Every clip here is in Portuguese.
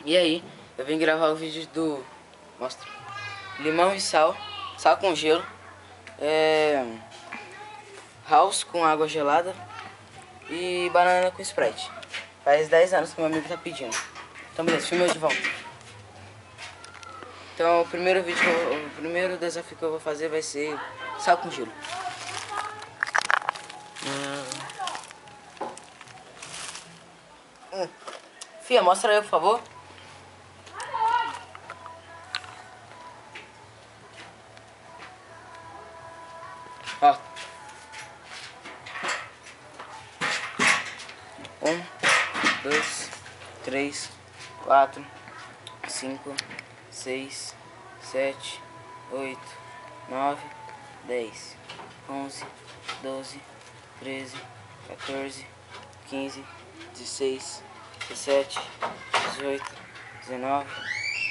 E aí, eu vim gravar o vídeo do... Mostra. Limão e sal. Sal com gelo. House com água gelada. E banana com Sprite. Faz 10 anos que meu amigo tá pedindo. Então beleza, filma eu de volta. Então o primeiro desafio que eu vou fazer vai ser sal com gelo. Fia, mostra aí, por favor. Ó. 1, 2, 3, 4, 5, 6, 7, 8, 9, 10, 11, 12, 13, 14, 15, 16, 17, 18, 19,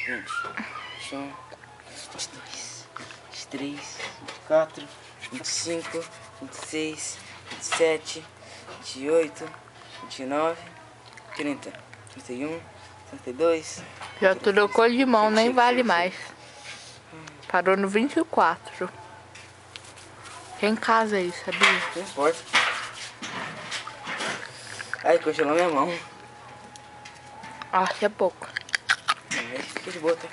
20, 21, 22, 23, 24, 25, 26, 27, 28, 29, 30, 31, 32. Já trocou de mão, nem vale mais. Parou no 24. Tem em casa aí, sabia? Não importa. Ai, congelou minha mão. Acho que é pouco. Aí fica de boa, tá?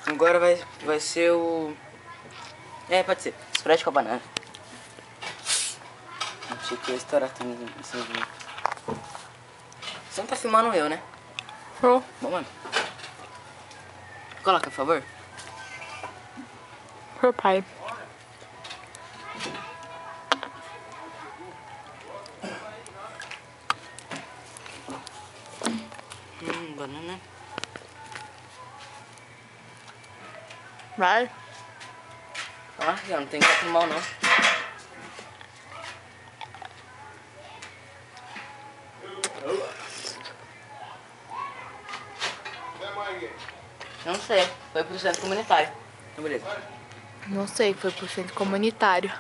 Agora vai ser o... pode ser. Sprite com a banana. Achei que ia estourar tudo em cima de mim. Você não tá filmando eu, né? Oh. Bom, mano. Coloca, por favor. Meu pai. Banana. Vai. Ah, já não tem copo mal, não. Não sei, foi pro centro comunitário. Então, beleza. Não sei, foi pro centro comunitário.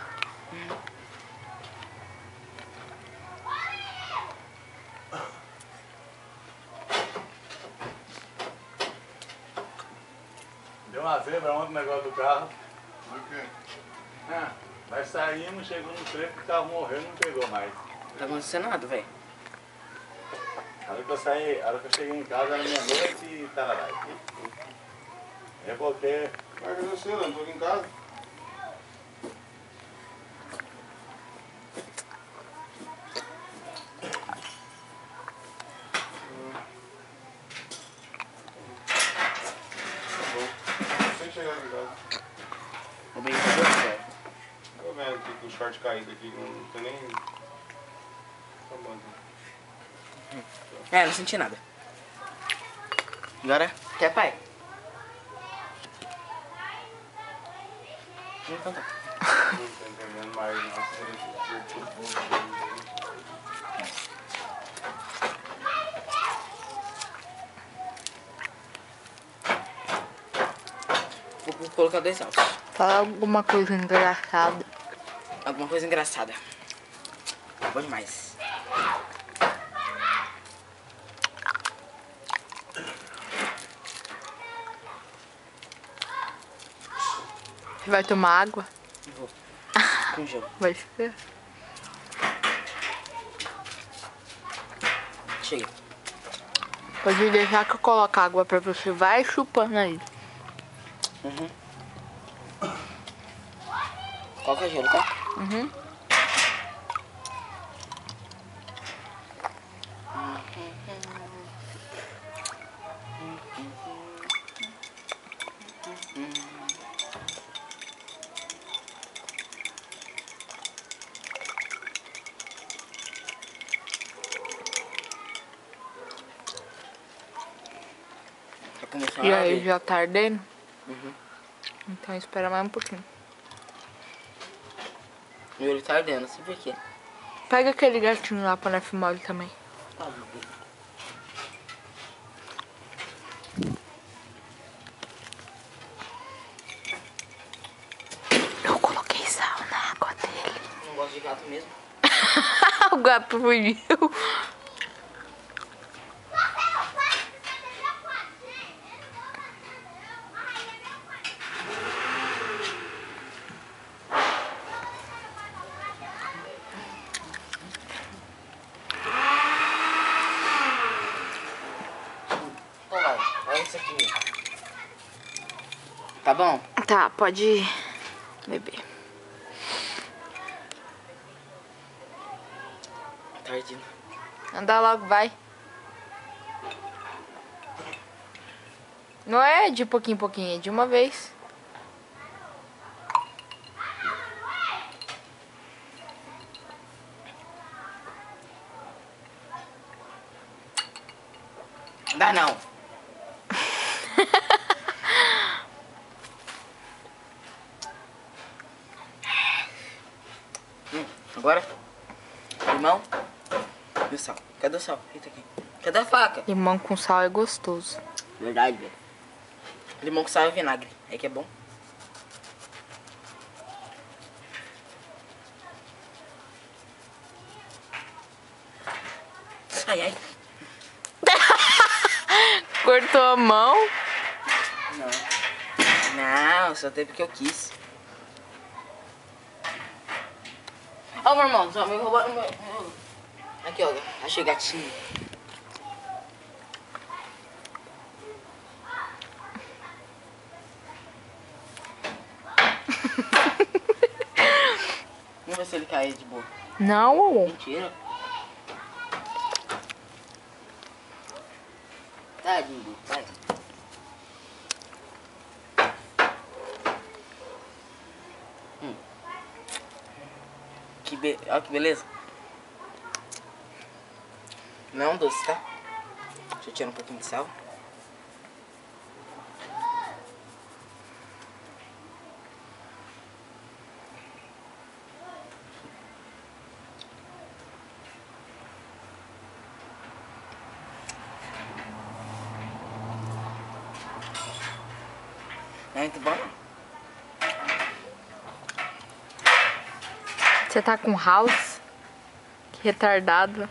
Deu uma zebra ontem no negócio do carro. Por quê? Nós saímos, chegou no trevo, o carro morreu, não pegou mais. Não tá acontecendo nada, velho. A hora que eu cheguei em casa era meia-noite e tava lá. Reboquei. Mas cadê você? Eu não tô aqui em casa. Sem chegar aqui em casa. Obrigado, velho. Tô vendo aqui com o short caído aqui, não tem nem... Tá bom. Não senti nada. Agora, quer, pai? Então tá. Não tô entendendo mais, nossa. Vou colocar 2 altos. Fala alguma coisa engraçada. Alguma coisa engraçada. Bom demais. Você vai tomar água? Vou. Com gelo. Vai ser. Chega. Pode deixar que eu coloco água pra você. Vai chupando aí. Coloca gelo, tá? Uhum. Tá começando E a aí, arder. já tá ardendo? Uhum. Então espera mais um pouquinho. Meu olho tá ardendo, assim por quê? Pega aquele gatinho lá pra nós filmar ele também. Eu coloquei sal na água dele. Não gosto de gato mesmo. O gato fugiu. isso aqui. Tá bom? Tá, pode beber. Tardinho. Anda logo, vai. Não é de pouquinho em pouquinho, é de uma vez. Dá não. Agora, limão e o sal. Cadê o sal? Eita aqui. Cadê a faca? Limão com sal é gostoso. Verdade, velho. Limão com sal e vinagre. Aí que é bom. Ai, ai. Cortou a mão. Não, só tem porque eu quis. Ó, meu irmão, só me roubaram meu... Aqui, ó. Achei gatinho. Vamos ver se ele cai de boa. Não. Mentira. Tadinho, vai. Olha que beleza. Não é um doce, tá? Deixa eu tirar um pouquinho de sal. É muito bom. Você tá com house? Que retardado.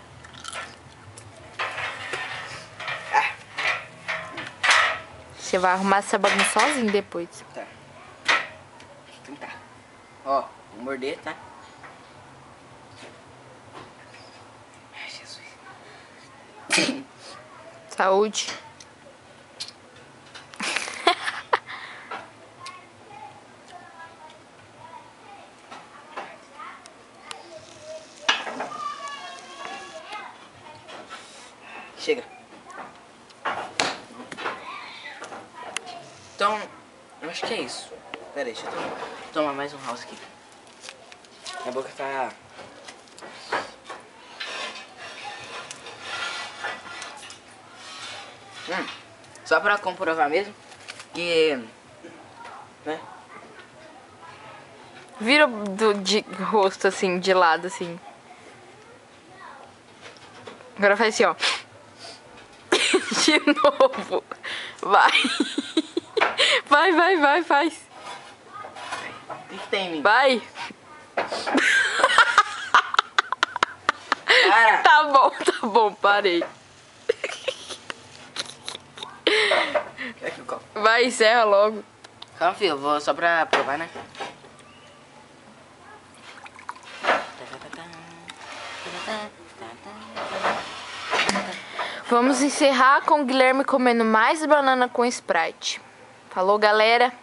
Você vai arrumar essa bagunça sozinho depois. Tá. Deixa eu tentar. Ó, vou morder, tá? Ai, Jesus. Saúde. Chega. Então, eu acho que é isso. Pera aí, deixa eu tomar mais um house aqui. Minha boca tá... Só pra comprovar mesmo que... Né? Vira de rosto assim, de lado assim. Agora faz assim, ó. De novo. Vai. Vai, faz. O que tem em mim? Vai. Para! Tá bom, parei. Quer que eu como? Vai, encerra logo. Calma, filho, eu vou só pra provar, né? Vamos encerrar com o Guilherme comendo mais banana com Sprite. Falou, galera.